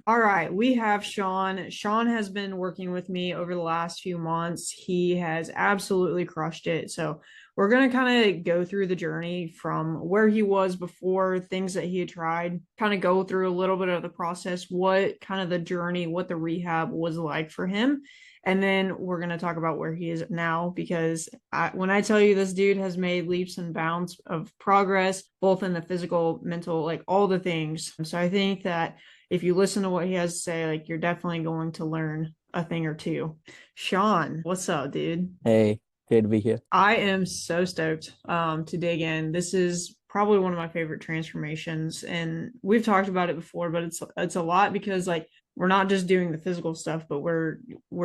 All right, we have Shawn. Shawn has been working with me over the last few months. He has absolutely crushed it. So, we're going to kind of go through the journey from where he was before, things that he had tried, kind of go through a little bit of the process, what kind of the journey, what the rehab was like for him. And then we're going to talk about where he is now because when I tell you this dude has made leaps and bounds of progress, both in the physical, mental, like all the things. So, I think that if you listen to what he has to say, like you're definitely going to learn a thing or two. Shawn, what's up, dude? Hey, great to be here. I am so stoked to dig in. This is probably one of my favorite transformations, and we've talked about it before, but it's a lot because like we're not just doing the physical stuff, but we're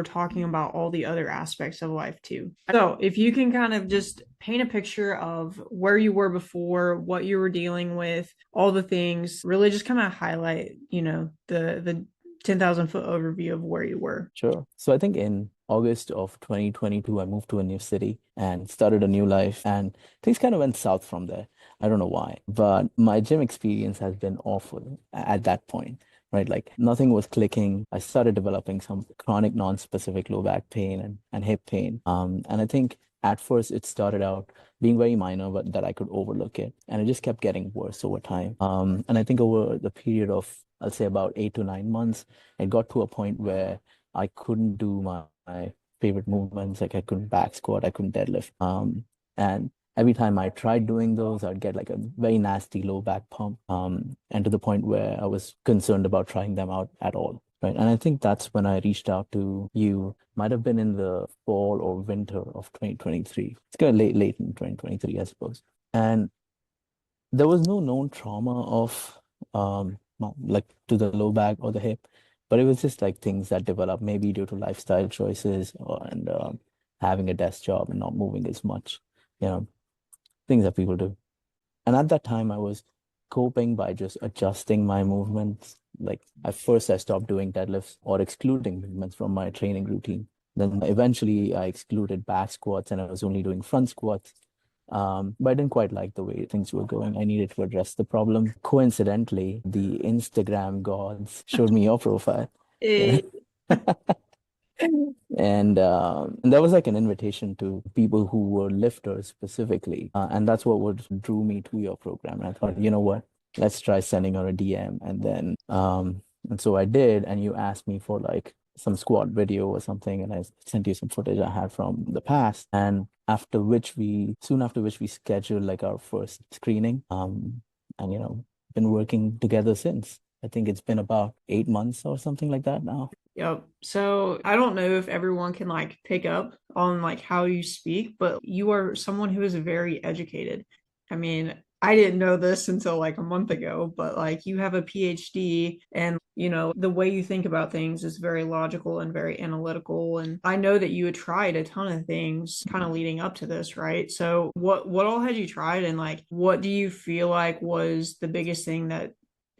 talking about all the other aspects of life too. So, if you can kind of just paint a picture of where you were before, what you were dealing with, all the things, really just kind of highlight, the 10,000 foot overview of where you were. Sure. So I think in August of 2022, I moved to a new city and started a new life, and things kind of went south from there. I don't know why, but my gym experience has been awful at that point, right? Like nothing was clicking. I started developing some chronic non-specific low back pain and hip pain. And I think at first it started out being very minor, but that I could overlook it. And it just kept getting worse over time. And I think over the period of, I'll say about 8 to 9 months, it got to a point where I couldn't do my favorite movements. Like I couldn't back squat, I couldn't deadlift. And every time I tried doing those, I'd get like a very nasty low back pump. And to the point where I was concerned about trying them out at all. Right. And I think that's when I reached out to you. Might have been in the fall or winter of 2023. It's kind of late in 2023, I suppose. And there was no known trauma of like to the low back or the hip, but it was just like things that developed maybe due to lifestyle choices and having a desk job and not moving as much, you know, things that people do. And at that time, I was coping by just adjusting my movements. Like at first, I stopped doing deadlifts or excluding movements from my training routine. Then eventually, I excluded back squats and I was only doing front squats. But I didn't quite like the way things were going. I needed to address the problem. Coincidentally, the Instagram gods showed me your profile. Yeah. Eh, And that was like an invitation to people who were lifters specifically. And that's what drew me to your program. And I thought, you know what? Let's try sending her a DM. And so I did. And you asked me for like some squat video or something. And I sent you some footage I had from the past. And soon after which we scheduled like our first screening. And, been working together since. I think it's been about 8 months or something like that now. Yep. So I don't know if everyone can like pick up on like how you speak, but you are someone who is very educated. I mean, I didn't know this until like a month ago, but like you have a PhD and the way you think about things is very logical and very analytical. And I know that you had tried a ton of things kind of leading up to this, right? So what all had you tried and like what do you feel like was the biggest thing that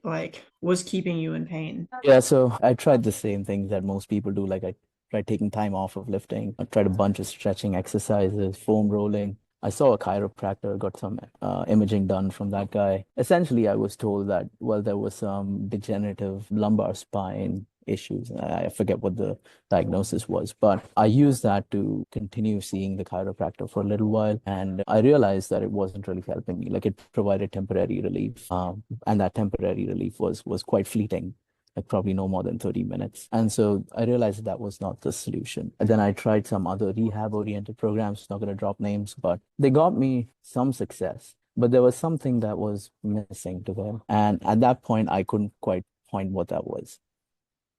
like was keeping you in pain? Yeah, so I tried the same things that most people do. Like I tried taking time off of lifting. I tried a bunch of stretching exercises, foam rolling. I saw a chiropractor, got some imaging done from that guy. Essentially, I was told that, well, there was some degenerative lumbar spine issues. I forget what the diagnosis was, but I used that to continue seeing the chiropractor for a little while. And I realized that it wasn't really helping me. Like it provided temporary relief. And that temporary relief was quite fleeting, like probably no more than 30 minutes. And so I realized that was not the solution. And then I tried some other rehab oriented programs, not going to drop names, but they got me some success. But there was something that was missing to them. And at that point, I couldn't quite point what that was.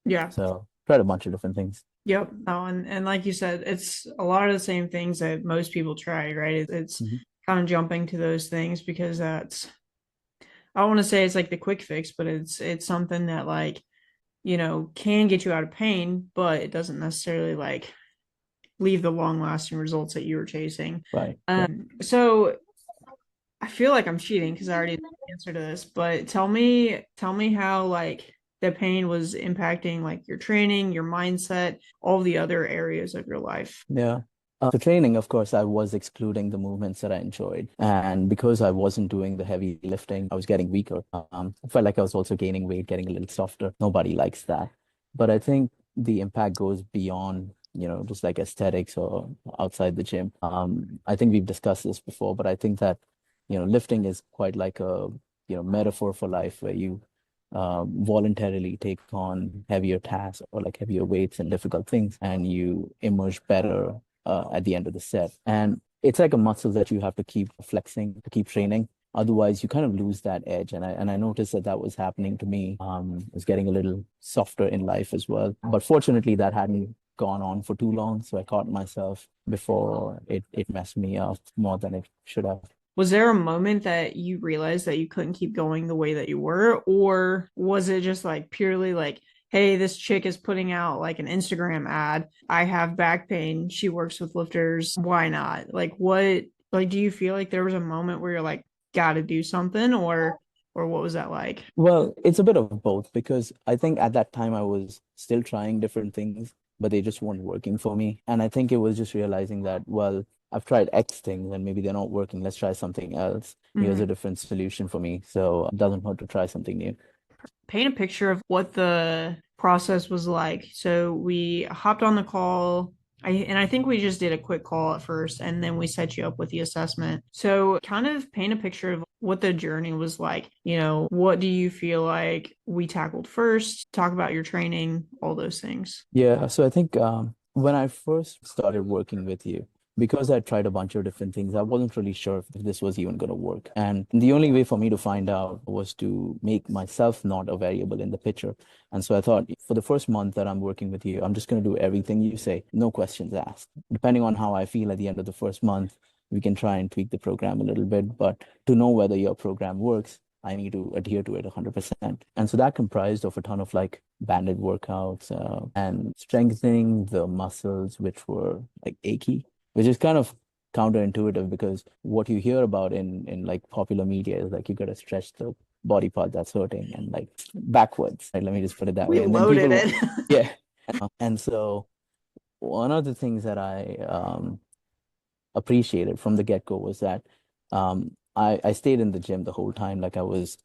Yeah. So tried a bunch of different things. Yep. No, and like you said, it's a lot of the same things that most people try, right? It's Mhm. kind of jumping to those things because that's I don't want to say it's like the quick fix, but it's something that like, can get you out of pain, but it doesn't necessarily like leave the long lasting results that you were chasing. Right. Yeah. So I feel like I'm cheating because I already know the answer to this, but tell me how like the pain was impacting like your training, your mindset, all the other areas of your life. Yeah. So training, of course, I was excluding the movements that I enjoyed. And because I wasn't doing the heavy lifting, I was getting weaker. I felt like I was also gaining weight, getting a little softer. Nobody likes that. But I think the impact goes beyond, just like aesthetics or outside the gym. I think we've discussed this before, but I think that, lifting is quite like a, metaphor for life where you voluntarily take on heavier tasks or like heavier weights and difficult things, and you emerge better at the end of the set. And it's like a muscle that you have to keep flexing, to keep training. Otherwise, you kind of lose that edge. And I noticed that that was happening to me. I was getting a little softer in life as well. But fortunately, that hadn't gone on for too long. So I caught myself before it messed me up more than it should have. Was there a moment that you realized that you couldn't keep going the way that you were? Or was it just like purely like, hey, this chick is putting out like an Instagram ad. I have back pain. She works with lifters. Why not? Like like do you feel like there was a moment where you're like, gotta do something, or what was that like? Well, it's a bit of both because I think at that time I was still trying different things, but they just weren't working for me. And I think it was just realizing that, well, I've tried X things and maybe they're not working. Let's try something else. Here's Mhm. a different solution for me. So it doesn't hurt to try something new. Paint a picture of what the process was like. So we hopped on the call. I think we just did a quick call at first and then we set you up with the assessment. So kind of paint a picture of what the journey was like. What do you feel like we tackled first? Talk about your training, all those things. Yeah, so I think when I first started working with you, because I tried a bunch of different things, I wasn't really sure if this was even going to work. And the only way for me to find out was to make myself not a variable in the picture. And so I thought for the first month that I'm working with you, I'm just going to do everything you say, no questions asked. Depending on how I feel at the end of the first month, we can try and tweak the program a little bit. But to know whether your program works, I need to adhere to it 100%. And so that comprised of a ton of like banded workouts and strengthening the muscles which were like achy, which is kind of counterintuitive because what you hear about in like popular media is like you got to stretch the body part that's hurting and like backwards. Like, let me just put it that We way. And then loaded people, it. yeah. And so one of the things that I appreciated from the get-go was that I stayed in the gym the whole time. Like I was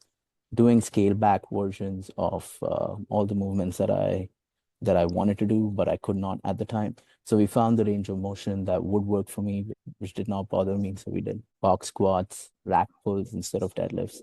doing scale back versions of all the movements that I wanted to do, but I could not at the time. So we found the range of motion that would work for me, which did not bother me. So we did box squats, rack pulls instead of deadlifts.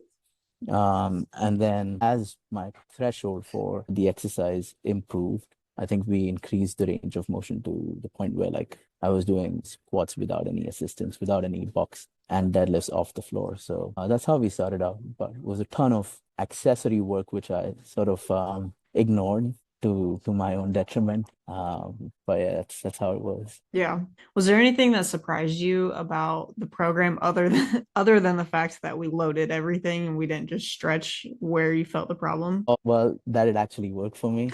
And then as my threshold for the exercise improved, I think we increased the range of motion to the point where like I was doing squats without any assistance, without any box and deadlifts off the floor. So that's how we started out. But it was a ton of accessory work, which I sort of ignored to my own detriment. But yeah, that's how it was. Yeah. Was there anything that surprised you about the program other than other than the fact that we loaded everything and we didn't just stretch where you felt the problem? Oh, well, that it actually worked for me.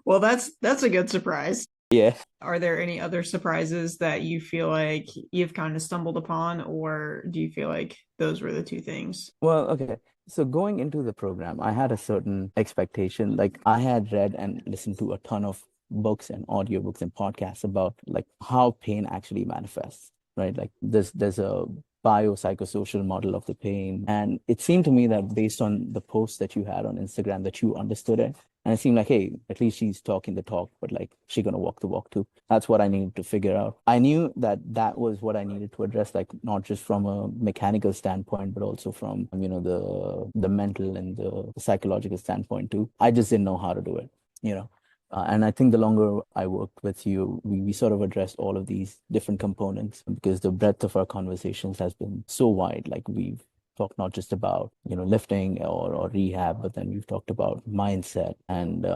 Well, that's a good surprise. Yeah. Are there any other surprises that you feel like you've kind of stumbled upon, or do you feel like those were the two things? Well, okay. So going into the program, I had a certain expectation. Like I had read and listened to a ton of books and audiobooks and podcasts about like how pain actually manifests, right? Like there's a biopsychosocial model of the pain. And it seemed to me that based on the posts that you had on Instagram that you understood it. And it seemed like, hey, at least she's talking the talk, but like she gonna walk the walk too. That's what I needed to figure out. I knew that that was what I needed to address, like not just from a mechanical standpoint, but also from, the mental and the psychological standpoint too. I just didn't know how to do it, you know. And I think the longer I worked with you, we sort of addressed all of these different components because the breadth of our conversations has been so wide. Like we've talked not just about, lifting or rehab, but then we've talked about mindset and,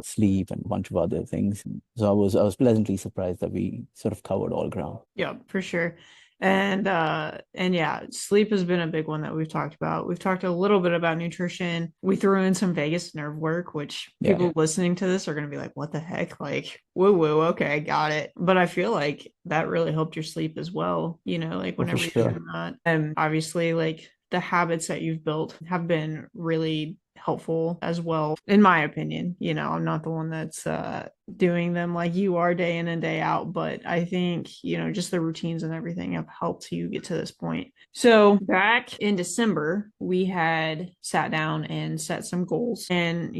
sleep and a bunch of other things. So I was pleasantly surprised that we sort of covered all ground. Yeah, for sure. And yeah, sleep has been a big one that we've talked about. We've talked a little bit about nutrition. We threw in some vagus nerve work, which Yeah, people listening to this are going to be like, what the heck? Like, woo woo, okay, got it. But I feel like that really helped your sleep as well, like oh, for whenever you're sure. doing that. And obviously, like the habits that you've built have been really helpful as well, in my opinion. I'm not the one that's doing them like you are day in and day out, but I think, just the routines and everything have helped you get to this point. So back in December, we had sat down and set some goals. And,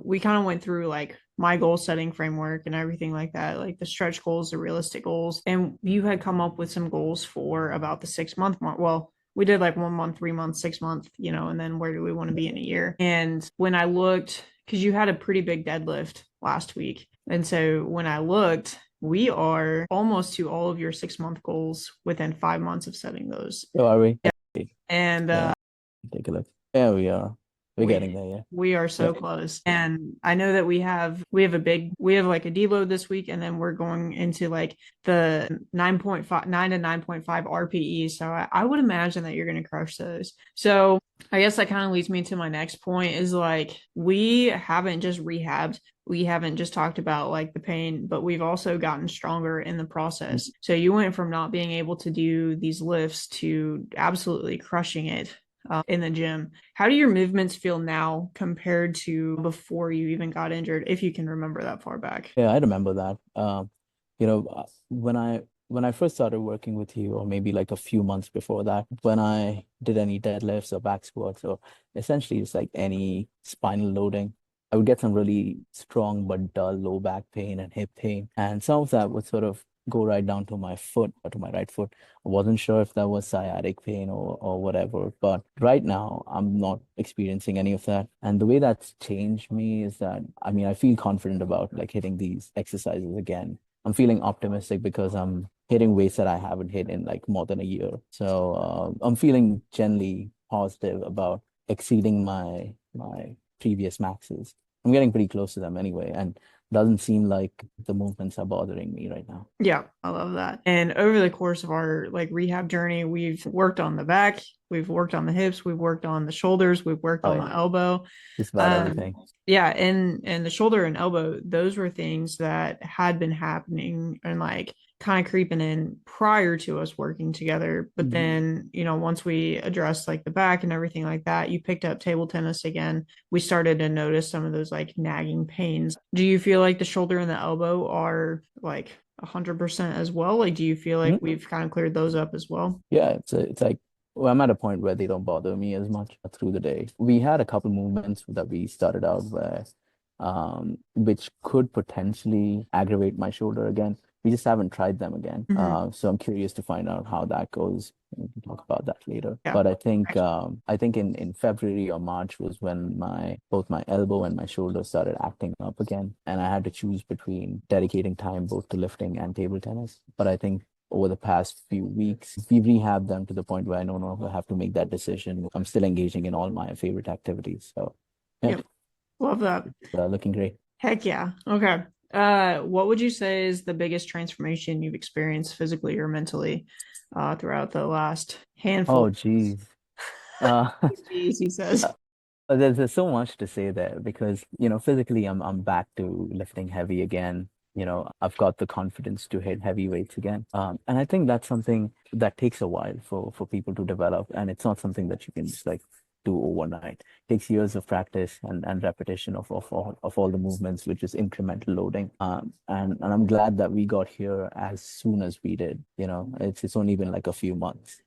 we kind of went through like my goal setting framework and everything like that, like the stretch goals, the realistic goals. And you had come up with some goals for about the 6 month mark. Well, we did like 1 month, 3 months, 6 month, and then where do we want to be in a year? And when I looked, because you had a pretty big deadlift last week. And so when I looked, we are almost to all of your 6 month goals within 5 months of setting those. So are we? Yeah. And Yeah, take a look. Yeah, we are. We're we getting there, yeah. we are Yeah. so close. And I know that we have like a deload this week, and then we're going into like the 9.5 9 to 9.5 RPE. So I would imagine that you're gonna crush those. So I guess that kind of leads me to my next point is like we haven't just rehabbed. We haven't just talked about like the pain, but we've also gotten stronger in the process. So you went from not being able to do these lifts to absolutely crushing it in the gym. How do your movements feel now compared to before you even got injured, if you can remember that far back? Yeah, I remember that. When I first started working with you, or maybe like a few months before that, when I did any deadlifts or back squats, or essentially just like any spinal loading, I would get some really strong but dull low back pain and hip pain. And some of that would sort of go right down to my foot, or to my right foot. I wasn't sure if that was sciatic pain or whatever, but right now I'm not experiencing any of that. And the way that's changed me is that, I mean, I feel confident about like hitting these exercises again. I'm feeling optimistic because I'm hitting weights that I haven't hit in like more than a year. So I'm feeling generally positive about exceeding my previous maxes. I'm getting pretty close to them anyway, and doesn't seem like the movements are bothering me right now. Yeah, I love that. And over the course of our like rehab journey, we've worked on the back, we've worked on the hips, we've worked on the shoulders, we've worked Oh on yeah, the elbow. just about Um, everything. yeah, and the shoulder and elbow, those were things that had been happening and like kind of creeping in prior to us working together. But Mhm. then, once we addressed like the back and everything like that, you picked up table tennis again. We started to notice some of those like nagging pains. Do you feel like the shoulder and the elbow are like 100% as well? Like, do you feel like Mhm. we've kind of cleared those up as well? Yeah, it's like, well, I'm at a point where they don't bother me as much through the day. We had a couple movements that we started out where, which could potentially aggravate my shoulder again. We just haven't tried them again. Mhm. So I'm curious to find out how that goes. We can talk about that later. Yeah. But I think in February or March was when my both my elbow and my shoulder started acting up again, and I had to choose between dedicating time both to lifting and table tennis. But I think over the past few weeks, we've rehabbed them to the point where I no longer have to make that decision. I'm still engaging in all my favorite activities. So yeah, Yep. Love that. looking great. Heck yeah. Okay. What would you say is the biggest transformation you've experienced physically or mentally throughout the last handful? Oh, geez. Uh, Geez, he says. there's so much to say there because, physically I'm back to lifting heavy again. I've got the confidence to hit heavy weights again. And I think that's something that takes a while for people to develop. And it's not something that you can just like do overnight. It takes years of practice and repetition of all the movements, which is incremental loading. And I'm glad that we got here as soon as we did. It's only been like a few months.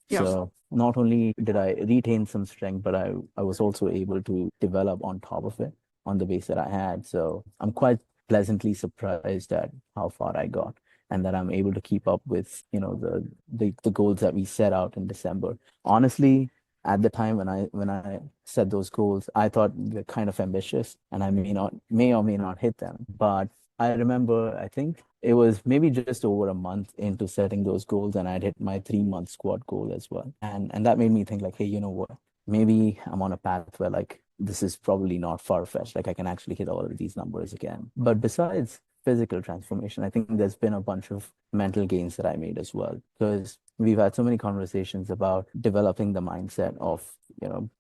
Yep. So not only did I retain some strength, but I was also able to develop on top of it on the base that I had. So I'm quite pleasantly surprised at how far I got and that I'm able to keep up with, the goals that we set out in December. Honestly, at the time when I set those goals, I thought they're kind of ambitious and I may or may not hit them. But I remember, I think it was maybe just over a month into setting those goals, and I'd hit my 3 month squat goal as well. And that made me think like, hey, you know what? Maybe I'm on a path where like this is probably not far-fetched. Like I can actually hit all of these numbers again. But besides physical transformation, I think there's been a bunch of mental gains that I made as well. Because we've had so many conversations about developing the mindset of,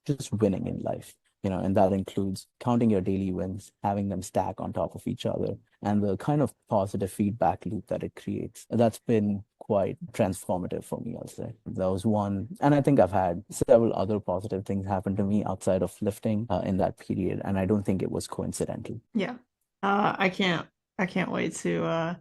just winning in life. and that includes counting your daily wins, having them stack on top of each other, and the kind of positive feedback loop that it creates. That's been quite transformative for me, I'll say. That was one. And I think I've had several other positive things happen to me outside of lifting in that period. And I don't think it was coincidental. Yeah. I can't wait to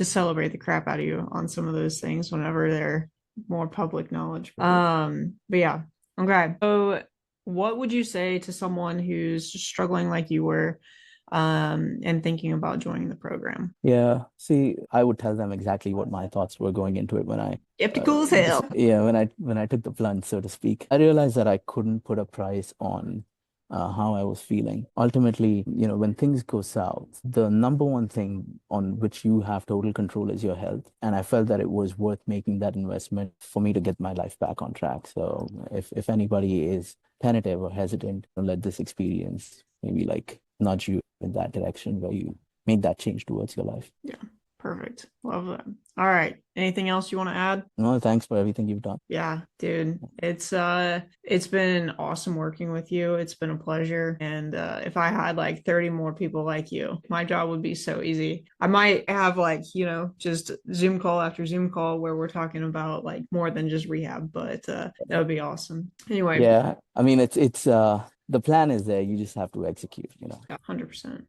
celebrate the crap out of you on some of those things whenever they're more public knowledge. But yeah, okay. So what would you say to someone who's struggling like you were and thinking about joining the program? Yeah, see, I would tell them exactly what my thoughts were going into it when I Skeptical as hell. yeah, when I took the plunge, so to speak. I realized that I couldn't put a price on how I was feeling. Ultimately, when things go south, the number one thing on which you have total control is your health. And I felt that it was worth making that investment for me to get my life back on track. So if anybody is tentative or hesitant, let this experience maybe like nudge you in that direction where you make that change towards your life. Yeah, perfect. Love that. All right. Anything else you want to add? No, thanks for everything you've done. Yeah, dude. It's been awesome working with you. It's been a pleasure. And if I had like 30 more people like you, my job would be so easy. I might have like, just Zoom call after Zoom call where we're talking about like more than just rehab, but that would be awesome. Anyway, Yeah, I mean it's the plan is there. You just have to execute. yeah, 100%.